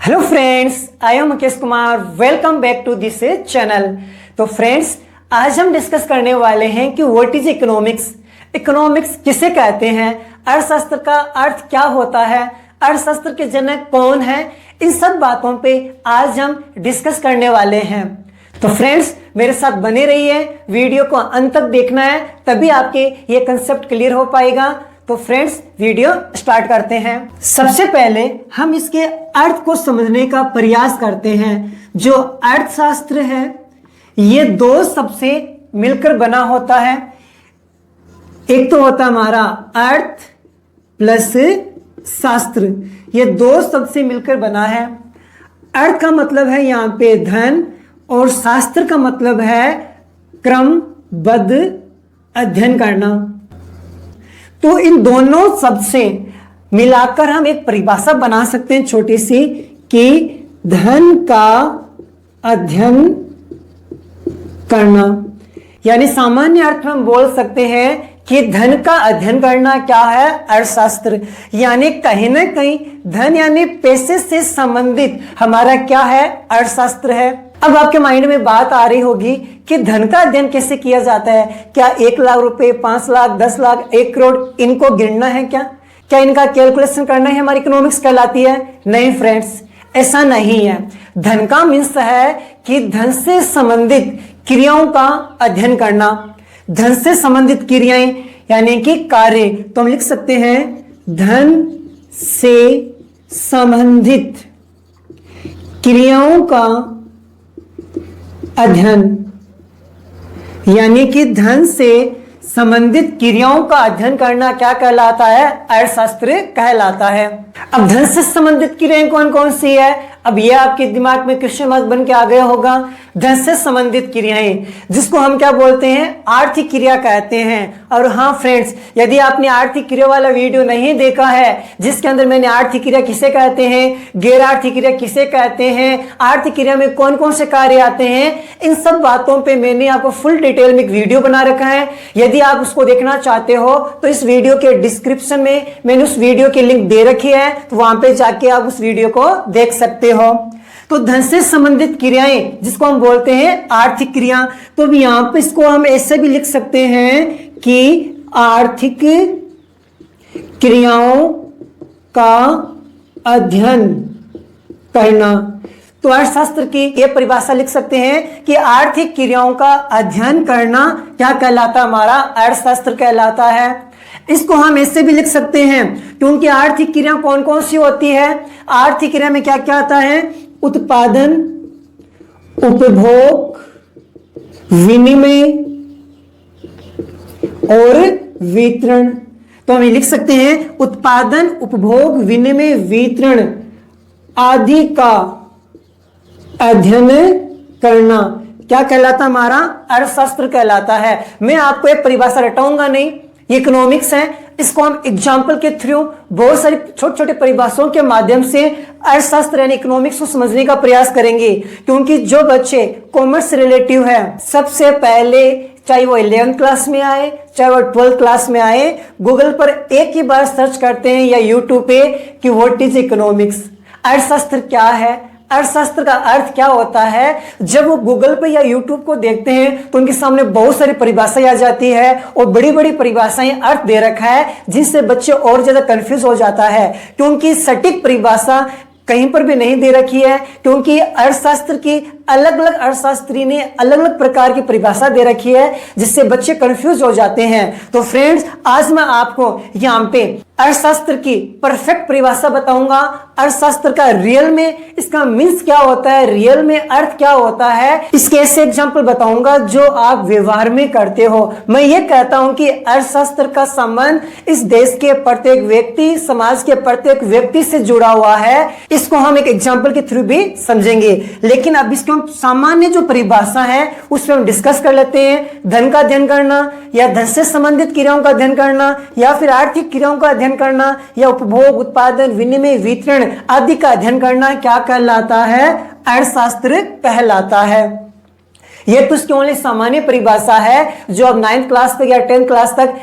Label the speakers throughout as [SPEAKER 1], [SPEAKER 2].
[SPEAKER 1] Hello friends, I am Mukesh Kumar. Welcome back to this channel. तो friends, आज हम discuss करने वाले हैं कि व्हाट इज इकोनॉमिक्स। इकोनॉमिक्स किसे कहते हैं, अर्थशास्त्र का अर्थ क्या होता है, अर्थशास्त्र के जनक कौन है, इन सब बातों पे आज हम डिस्कस करने वाले हैं। तो फ्रेंड्स, मेरे साथ बने रहिए, वीडियो को अंत तक देखना है, तभी आपके ये कंसेप्ट क्लियर हो पाएगा। तो फ्रेंड्स, वीडियो स्टार्ट करते हैं। सबसे पहले हम इसके अर्थ को समझने का प्रयास करते हैं। जो अर्थशास्त्र है ये दो शब्द से मिलकर बना होता है। एक तो होता है हमारा अर्थ प्लस शास्त्र, ये दो शब्द से मिलकर बना है। अर्थ का मतलब है यहाँ पे धन, और शास्त्र का मतलब है क्रमबद्ध अध्ययन करना। तो इन दोनों शब्द से मिलाकर हम एक परिभाषा बना सकते हैं छोटी सी, कि धन का अध्ययन करना। यानी सामान्य अर्थ में हम बोल सकते हैं कि धन का अध्ययन करना क्या है, अर्थशास्त्र। यानी कहीं ना कहीं धन यानी पैसे से संबंधित हमारा क्या है, अर्थशास्त्र है। अब आपके माइंड में बात आ रही होगी कि धन का अध्ययन कैसे किया जाता है। क्या 1 लाख रुपए, 5 लाख, 10 लाख, 1 करोड़, इनको गिनना है क्या इनका कैलकुलेशन करना है, हमारी इकोनॉमिक्स कहलाती है? नहीं फ्रेंड्स, ऐसा नहीं है। धन का मीन्स है कि धन से संबंधित क्रियाओं का अध्ययन करना। धन से संबंधित क्रियाएं यानी कि कार्य, तो हम लिख सकते हैं धन से संबंधित क्रियाओं का अध्ययन। यानी कि धन से संबंधित क्रियाओं का अध्ययन करना क्या कहलाता है, अर्थशास्त्र कहलाता है। अब धन से संबंधित क्रियाएं कौन कौन सी है, अब यह आपके दिमाग में क्वेश्चन मार्क बन के आ गया होगा। धन से संबंधित क्रियाएं, जिसको हम क्या बोलते हैं, आर्थिक क्रिया कहते हैं। और हाँ फ्रेंड्स, यदि आपने आर्थिक क्रिया वाला वीडियो नहीं देखा है, जिसके अंदर मैंने आर्थिक क्रिया किसे कहते हैं, गैर आर्थिक क्रिया किसे कहते हैं, आर्थिक क्रिया में कौन कौन से कार्य आते हैं, इन सब बातों पे मैंने आपको फुल डिटेल में एक वीडियो बना रखा है। यदि आप उसको देखना चाहते हो तो इस वीडियो के डिस्क्रिप्शन में मैंने उस वीडियो की लिंक दे रखी है, तो वहां पे जाके आप उस वीडियो को देख सकते हो। तो धन से संबंधित क्रियाएं, जिसको हम बोलते हैं आर्थिक क्रिया, तो यहां पे इसको हम ऐसे भी लिख सकते हैं कि आर्थिक क्रियाओं का अध्ययन करना। तो अर्थशास्त्र की यह परिभाषा लिख सकते हैं कि आर्थिक क्रियाओं का अध्ययन करना क्या कहलाता है, हमारा अर्थशास्त्र कहलाता है। इसको हम ऐसे भी लिख सकते हैं, क्योंकि आर्थिक क्रिया कौन कौन सी होती है। आर्थिक क्रिया में क्या क्या आता है, उत्पादन, उपभोग, विनिमय और वितरण। तो हम लिख सकते हैं उत्पादन, उपभोग, विनिमय, वितरण आदि का अध्ययन करना क्या कहलाता, हमारा अर्थशास्त्र कहलाता है। मैं आपको एक परिभाषा रटाऊंगा नहीं, ये इकोनॉमिक्स है। इसको हम एग्जाम्पल के थ्रू बहुत सारी छोटे छोटे परिभाषाओं के माध्यम से अर्थशास्त्र यानी इकोनॉमिक्स को समझने का प्रयास करेंगे। क्योंकि जो बच्चे कॉमर्स से रिलेटिव है, सबसे पहले चाहे वो 11th क्लास में आए, चाहे वो 12th क्लास में आए, गूगल पर एक ही बार सर्च करते हैं या यूट्यूब पे कि व्हाट इज इकोनॉमिक्स, अर्थशास्त्र क्या है, अर्थशास्त्र का अर्थ क्या होता है। जब वो गूगल पे या यूट्यूब को देखते हैं तो उनके सामने बहुत सारी परिभाषाएं आ जाती है, और बड़ी बड़ी परिभाषाएं अर्थ दे रखा है, जिससे बच्चे और ज्यादा कंफ्यूज हो जाता है। क्योंकि सटीक परिभाषा कहीं पर भी नहीं दे रखी है, क्योंकि अर्थशास्त्र की अलग अलग अर्थशास्त्री ने अलग अलग प्रकार की परिभाषा दे रखी है, जिससे बच्चे कंफ्यूज हो जाते हैं। तो फ्रेंड्स, आज मैं आपको यहाँ पे अर्थशास्त्र की परफेक्ट परिभाषा बताऊंगा। अर्थशास्त्र का रियल में इसका मीन्स क्या होता है, रियल में अर्थ क्या होता है, इसके ऐसे एग्जाम्पल बताऊंगा जो आप व्यवहार में करते हो। मैं ये कहता हूं कि अर्थशास्त्र का संबंध इस देश के प्रत्येक व्यक्ति, समाज के प्रत्येक व्यक्ति से जुड़ा हुआ है। इसको हम एक एग्जाम्पल के थ्रू भी समझेंगे, लेकिन अब इसको हम सामान्य जो परिभाषा है उसमें हम डिस्कस कर लेते हैं। धन का अध्ययन करना, या धन से संबंधित क्रियाओं का अध्ययन करना, या फिर आर्थिक क्रियाओं का अध्ययन करना, या उपभोग, उत्पादन, विनिमय, वितरण आदि का अध्ययन करना क्या कहलाता है, अर्थशास्त्र कहलाता है। यह तो इसकी ओनली सामान्य परिभाषा है जो अब 9th क्लास तक या 10th क्लास तक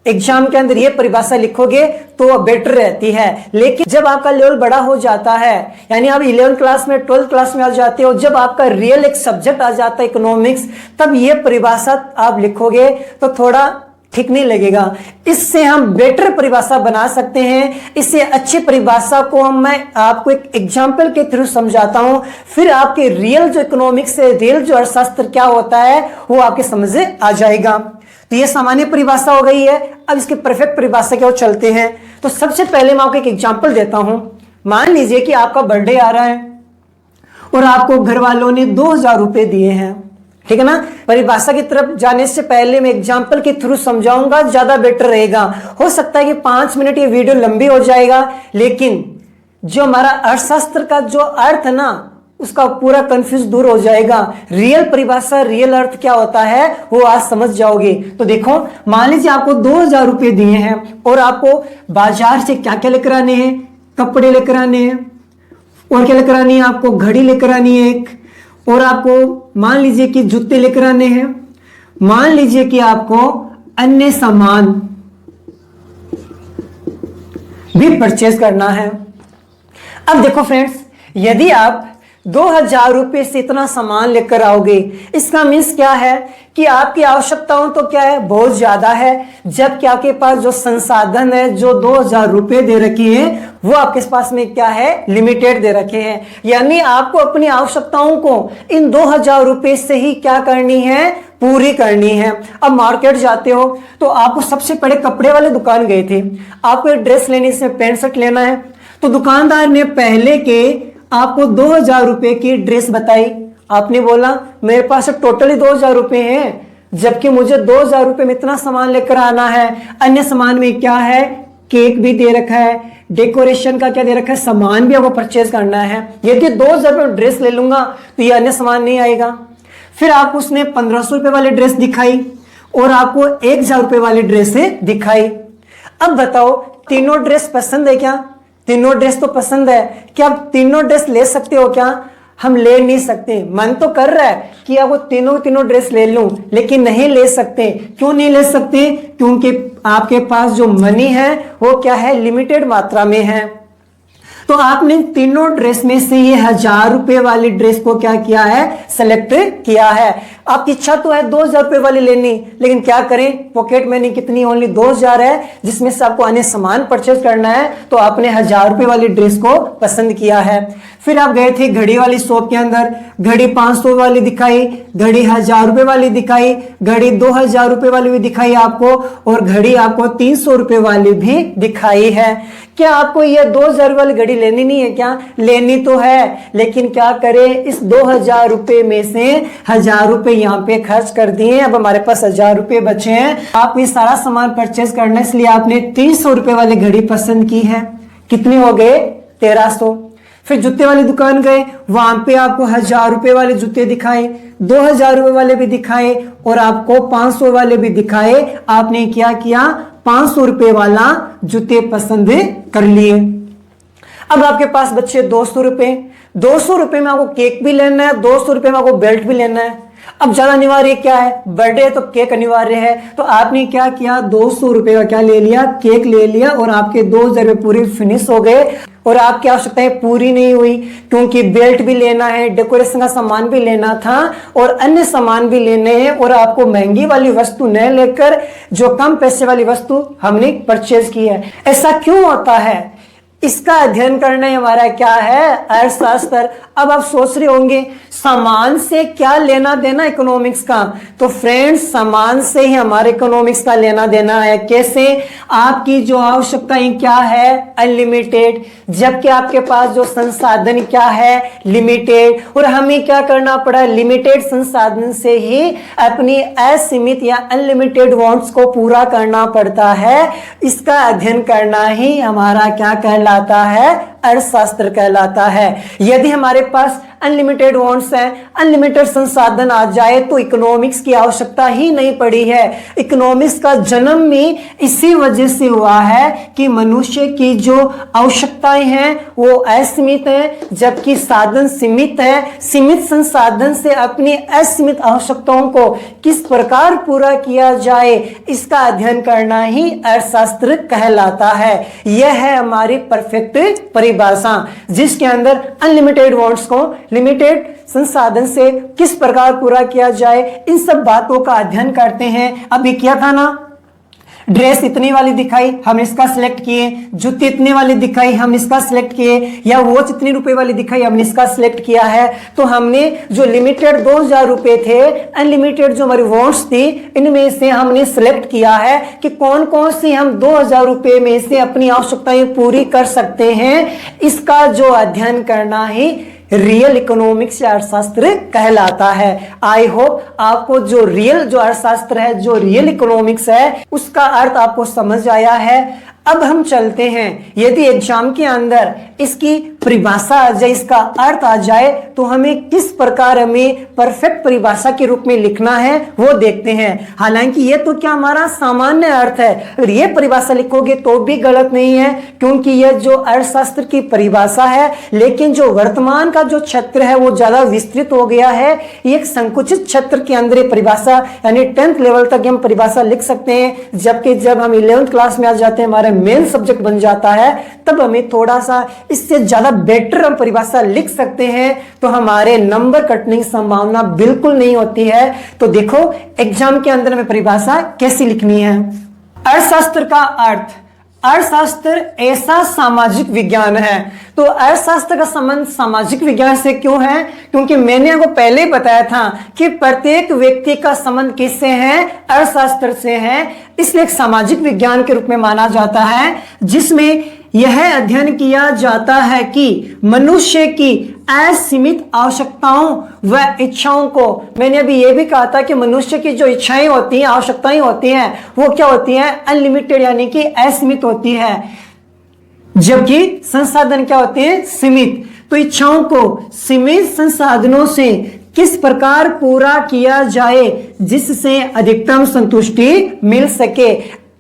[SPEAKER 1] एग्जाम के अंदर ये परिभाषा लिखोगे तो बेटर रहती है। लेकिन जब आपका लेवल बड़ा हो जाता है, यानी आप 11th क्लास में 12th क्लास में आ जाते हो, जब आपका रियल एक सब्जेक्ट आ जाता है इकोनॉमिक्स, तब ये परिभाषा आप लिखोगे तो थोड़ा ठीक नहीं लगेगा। इससे हम बेटर परिभाषा बना सकते हैं। इससे अच्छी परिभाषा को मैं आपको एक एग्जाम्पल के थ्रू समझाता हूं, फिर आपके रियल जो इकोनॉमिक्स है, रियल जो अर्थशास्त्र क्या होता है वो आपके समझ में आ जाएगा। तो ये सामान्य परिभाषा हो गई है। अब इसकी परफेक्ट परिभाषा की ओर चलते हैं। तो सबसे पहले मैं आपको एक एग्जाम्पल देता हूं। मान लीजिए कि आपका बर्थडे आ रहा है और आपको घर वालों ने 2000 रुपए दिए हैं, ठीक है ना। परिभाषा की तरफ जाने से पहले मैं एग्जाम्पल के थ्रू समझाऊंगा, ज्यादा बेटर रहेगा। हो सकता है कि 5 मिनट ये वीडियो लंबी हो जाएगा, लेकिन जो हमारा अर्थशास्त्र का जो अर्थ है ना, उसका पूरा कंफ्यूज दूर हो जाएगा। रियल परिभाषा, रियल अर्थ क्या होता है वो आज समझ जाओगे। तो देखो, मान लीजिए आपको 2000 रुपए दिए हैं और आपको बाजार से क्या क्या लेकर आने हैं, कपड़े लेकर आने हैं, और क्या लेकर आनी है, आपको घड़ी लेकर आनी है एक, और आपको मान लीजिए कि जूते लेकर आने हैं, मान लीजिए कि आपको अन्य सामान भी परचेज करना है। अब देखो फ्रेंड्स, यदि आप 2000 रुपए से इतना सामान लेकर आओगे, इसका मीन्स क्या है कि आपकी आवश्यकताओं तो क्या है, बहुत ज्यादा है, जबकि आपके पास जो संसाधन है, जो 2000 रुपए दे रखी है, वो आपके पास में क्या है, लिमिटेड दे रखे हैं। यानी आपको अपनी आवश्यकताओं को इन 2000 रुपए से ही क्या करनी है, पूरी करनी है। अब मार्केट जाते हो तो आपको सबसे पहले कपड़े वाले दुकान गए थे, आपको एक ड्रेस लेनी, इसमें पैंट शर्ट लेना है, तो दुकानदार ने पहले के आपको 2000 रुपए की ड्रेस बताई। आपने बोला मेरे पास टोटली 2000 रुपए हैं, जबकि मुझे 2000 रुपए में इतना सामान लेकर आना है। अन्य सामान में क्या है, केक भी दे रखा है, डेकोरेशन का क्या दे रखा है, सामान भी आपको परचेज करना है। यदि 2000 रुपए में ड्रेस ले लूंगा तो ये अन्य सामान नहीं आएगा। फिर आपको उसने 1500 रुपए वाली ड्रेस दिखाई और आपको 1000 रुपए वाली ड्रेस दिखाई। अब बताओ, तीनों ड्रेस पसंद है क्या? तीनों ड्रेस तो पसंद है। क्या आप तीनों ड्रेस ले सकते हो क्या? हम ले नहीं सकते। मन तो कर रहा है कि आपको तीनों ड्रेस ले लूं, लेकिन नहीं ले सकते। क्यों नहीं ले सकते? क्योंकि आपके पास जो मनी है वो क्या है, लिमिटेड मात्रा में है। तो आपने तीनों ड्रेस में से ये 1000 रुपए वाली ड्रेस को क्या किया है, सेलेक्ट किया है। आपकी इच्छा तो है 2000 रुपए वाली लेनी, लेकिन क्या करें, पॉकेट मनी कितनी, ओनली 2000 है, जिसमें से आपको अन्य सामान परचेज करना है। तो आपने 1000 रुपए वाली ड्रेस को पसंद किया है। फिर आप गए थे घड़ी वाली शॉप के अंदर, घड़ी 500 वाली दिखाई, घड़ी 1000 रुपए वाली दिखाई, घड़ी 2000 रुपए वाली भी दिखाई आपको, और घड़ी आपको 300 रुपए वाली भी दिखाई है। क्या आपको ये 2000 वाली घड़ी लेनी नहीं है क्या? लेनी तो है, लेकिन क्या करें, इस 2000 रुपए में से 1000 रुपए यहाँ पे खर्च कर दिए, अब हमारे पास 1000 रुपए बचे हैं। आप ये सारा सामान परचेज करना, इसलिए आपने 300 रुपए वाली घड़ी पसंद की है। कितने हो गए, 1300। फिर जूते वाली दुकान गए, वहां पे आपको 1000 रुपए वाले जूते दिखाए, 2000 रुपए वाले भी दिखाए, और आपको 500 वाले भी दिखाए। आपने क्या किया, 500 रुपए वाला जूते पसंद कर लिए। अब आपके पास बचे 200 रुपए। 200 रुपए में आपको केक भी लेना है, 200 रुपए में आपको बेल्ट भी लेना है। अब ज्यादा अनिवार्य क्या है, बर्थडे है तो केक अनिवार्य है। तो आपने क्या किया, 200 रुपए का क्या ले लिया, केक ले लिया, और आपके 2000 रुपए पूरे फिनिश हो गए। और आपकी आवश्यकताएं पूरी नहीं हुई, क्योंकि बेल्ट भी लेना है, डेकोरेशन का सामान भी लेना था, और अन्य सामान भी लेने हैं, और आपको महंगी वाली वस्तु न लेकर जो कम पैसे वाली वस्तु हमने परचेज की है। ऐसा क्यों होता है, इसका अध्ययन करना हमारा क्या है, अर्थशास्त्र। अब आप सोच रहे होंगे सामान से क्या लेना देना इकोनॉमिक्स का। तो फ्रेंड्स, सामान से ही हमारे इकोनॉमिक्स का लेना देना है। कैसे? आपकी जो आवश्यकताएं क्या है, अनलिमिटेड, जबकि आपके पास जो संसाधन क्या है, लिमिटेड। और हमें क्या करना पड़ा, लिमिटेड संसाधन से ही अपनी असीमित या अनलिमिटेड वांट्स को पूरा करना पड़ता है। इसका अध्ययन करना ही हमारा क्या कहलाता है, अर्थशास्त्र कहलाता है। यदि हमारे पास अनलिमिटेड वांट्स है, अनलिमिटेड संसाधन आ जाए तो इकोनॉमिक्स की आवश्यकता ही नहीं पड़ी है। इकोनॉमिक्स का जन्म भी इसी वजह से हुआ है कि मनुष्य की जो आवश्यकताएं हैं वो असीमित है, जबकि साधन सीमित है। सीमित संसाधन से अपनी असीमित आवश्यकताओं को किस प्रकार पूरा किया जाए, इसका अध्ययन करना ही अर्थशास्त्र कहलाता है। यह है हमारी परफेक्ट परिभाषा, जिसके अंदर अनलिमिटेड वांट्स को लिमिटेड संसाधन से किस प्रकार पूरा किया जाए, इन सब बातों का अध्ययन करते हैं। अभी क्या था ना, ड्रेस इतनी वाली दिखाई, हम इसका सिलेक्ट किए, जूती इतने वाली दिखाई, हम इसका सिलेक्ट किए, या वॉच इतनी रुपए वाली दिखाई, हमने इसका सिलेक्ट किया है। तो हमने जो लिमिटेड 2000 रुपए थे, अनलिमिटेड जो हमारी वॉन्ट्स थी, इनमें से हमने सिलेक्ट किया है कि कौन कौन सी हम 2000 रुपए में से अपनी आवश्यकताएं पूरी कर सकते हैं। इसका जो अध्ययन करना ही रियल इकोनॉमिक्स या अर्थशास्त्र कहलाता है। आई होप आपको जो अर्थशास्त्र है, जो रियल इकोनॉमिक्स है, उसका अर्थ आपको समझ आया है। अब हम चलते हैं, यदि एग्जाम के अंदर इसकी परिभाषा आ जाए, इसका अर्थ आ जाए, तो हमें किस प्रकार हमें परफेक्ट परिभाषा के रूप में लिखना है वो देखते हैं। हालांकि ये तो क्या हमारा सामान्य अर्थ है, अगर ये परिभाषा लिखोगे तो भी गलत नहीं है, क्योंकि यह जो अर्थशास्त्र की परिभाषा है, लेकिन जो वर्तमान का जो क्षेत्र है वो ज्यादा विस्तृत हो गया है। एक संकुचित क्षेत्र के अंदर ये परिभाषा, यानी 10th लेवल तक हम परिभाषा लिख सकते हैं, जबकि जब हम 11th क्लास में आ जाते हैं, हमारे मेन सब्जेक्ट बन जाता है, तब हमें थोड़ा सा इससे ज्यादा बेटर हम परिभाषा लिख सकते हैं, तो हमारे नंबर कटने की संभावना बिल्कुल नहीं होती है। तो देखो एग्जाम के अंदर हमें परिभाषा कैसी लिखनी है। अर्थशास्त्र का अर्थ, अर्थशास्त्र ऐसा सामाजिक विज्ञान है। तो अर्थशास्त्र का संबंध सामाजिक विज्ञान से क्यों है? क्योंकि मैंने आपको पहले ही बताया था कि प्रत्येक व्यक्ति का संबंध किससे है? अर्थशास्त्र से है। इसलिए एक सामाजिक विज्ञान के रूप में माना जाता है, जिसमें यह अध्ययन किया जाता है कि मनुष्य की असीमित आवश्यकताओं व इच्छाओं को, मैंने अभी यह भी कहा था कि मनुष्य की जो इच्छाएं होती हैं, आवश्यकताएं होती हैं, वो क्या होती हैं? अनलिमिटेड, यानी कि असीमित होती है, जबकि संसाधन क्या होते हैं? सीमित। तो इच्छाओं को सीमित संसाधनों से किस प्रकार पूरा किया जाए जिससे अधिकतम संतुष्टि मिल सके,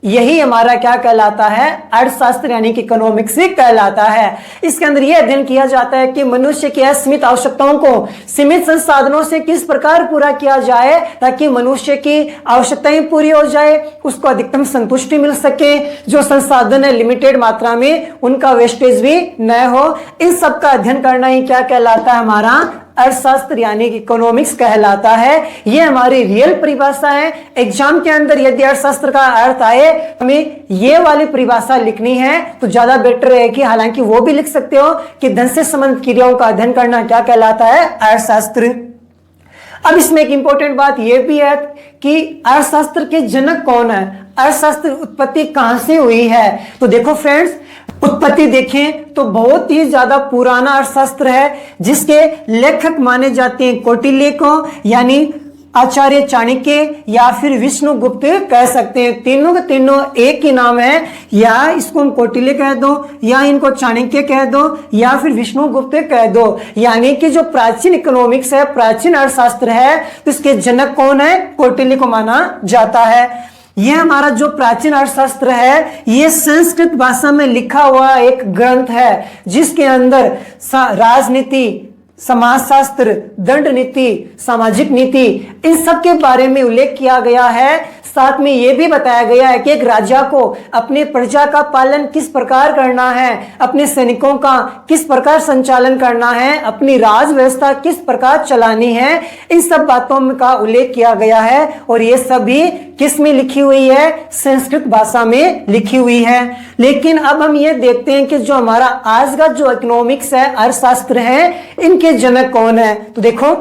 [SPEAKER 1] यही हमारा क्या कहलाता है? अर्थशास्त्र, यानी कि इकोनॉमिक्स कहलाता है। इसके अंदर यह अध्ययन किया जाता है कि मनुष्य की असीमित आवश्यकताओं को सीमित संसाधनों से किस प्रकार पूरा किया जाए ताकि मनुष्य की आवश्यकताएं पूरी हो जाए, उसको अधिकतम संतुष्टि मिल सके, जो संसाधन है लिमिटेड मात्रा में, उनका वेस्टेज भी न हो। इन सब का अध्ययन करना ही क्या कहलाता है? हमारा अर्थशास्त्र, यानी कि इकोनॉमिक्स कहलाता है। यह हमारी रियल परिभाषा है। एग्जाम के अंदर यदि अर्थशास्त्र का अर्थ आए, हमें ये वाली परिभाषा लिखनी है तो ज्यादा बेटर रहेगी। हालांकि वो भी लिख सकते हो कि धन से संबंधित क्रियाओं का अध्ययन करना क्या कहलाता है? अर्थशास्त्र। अब इसमें एक इंपॉर्टेंट बात यह भी है कि अर्थशास्त्र के जनक कौन है, अर्थशास्त्र उत्पत्ति कहां से हुई है। तो देखो फ्रेंड्स, उत्पत्ति देखें तो बहुत ही ज्यादा पुराना अर्थशास्त्र है, जिसके लेखक माने जाते हैं कौटिल्य को, यानी आचार्य चाणक्य या फिर विष्णुगुप्त कह सकते हैं। तीनों के तीनों एक ही नाम है, या इसको हम कौटिल्य कह दो, या इनको चाणक्य कह दो, या फिर विष्णुगुप्त कह दो। यानी कि जो प्राचीन इकोनॉमिक्स है, प्राचीन अर्थशास्त्र है, तो इसके जनक कौन है? कौटिल्य को माना जाता है। यह हमारा जो प्राचीन अर्थशास्त्र है, यह संस्कृत भाषा में लिखा हुआ एक ग्रंथ है, जिसके अंदर राजनीति, समाजशास्त्र, दंड नीति, सामाजिक नीति, इन सब के बारे में उल्लेख किया गया है। साथ में यह भी बताया गया है कि एक राजा को अपने प्रजा का पालन किस प्रकार करना है, अपने सैनिकों का किस प्रकार संचालन करना है, अपनी राज व्यवस्था किस प्रकार चलानी है, इन सब बातों का उल्लेख किया गया है। और ये सभी किस में लिखी हुई है? संस्कृत भाषा में लिखी हुई है। लेकिन अब हम ये देखते हैं कि जो हमारा आज का जो इकोनॉमिक्स है, अर्थशास्त्र है, इनके जनक कौन है। तो देखो,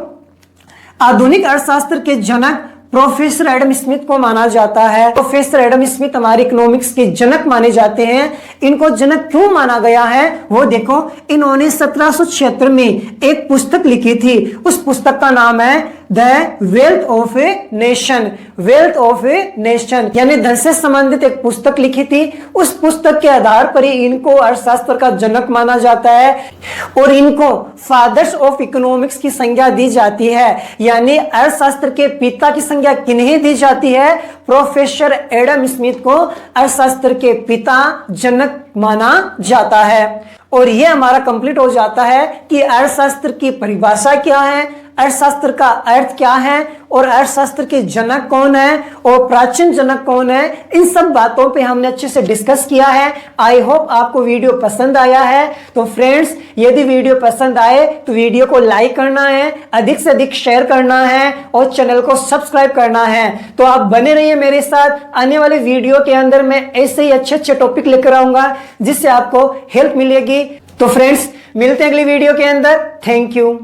[SPEAKER 1] आधुनिक अर्थशास्त्र के जनक प्रोफेसर एडम स्मिथ को माना जाता है। प्रोफेसर एडम स्मिथ हमारे इकोनॉमिक्स के जनक माने जाते हैं। इनको जनक क्यों माना गया है वो देखो, इन्होंने 1776 में एक पुस्तक लिखी थी। उस पुस्तक का नाम है the wealth of a nation. Wealth of a nation यानी धन से संबंधित एक पुस्तक लिखी थी। उस पुस्तक के आधार पर ही इनको अर्थशास्त्र का जनक माना जाता है और इनको फादर्स ऑफ इकोनॉमिक्स की संज्ञा दी जाती है। यानी अर्थशास्त्र के पिता की संज्ञा किन्हें दी जाती है? प्रोफेसर एडम स्मिथ को अर्थशास्त्र के पिता जनक माना जाता है। और यह हमारा कंप्लीट हो जाता है कि अर्थशास्त्र की परिभाषा क्या है, अर्थशास्त्र का अर्थ क्या है और अर्थशास्त्र के जनक कौन है और प्राचीन जनक कौन है। इन सब बातों पे हमने अच्छे से डिस्कस किया है। आई होप आपको वीडियो पसंद आया है। तो फ्रेंड्स, यदि वीडियो पसंद आए तो वीडियो को लाइक करना है, अधिक से अधिक शेयर करना है और चैनल को सब्सक्राइब करना है। तो आप बने रहिए मेरे साथ। आने वाले वीडियो के अंदर मैं ऐसे ही अच्छे अच्छे टॉपिक लेकर आऊंगा जिससे आपको हेल्प मिलेगी। तो फ्रेंड्स, मिलते हैं अगली वीडियो के अंदर। Thank you.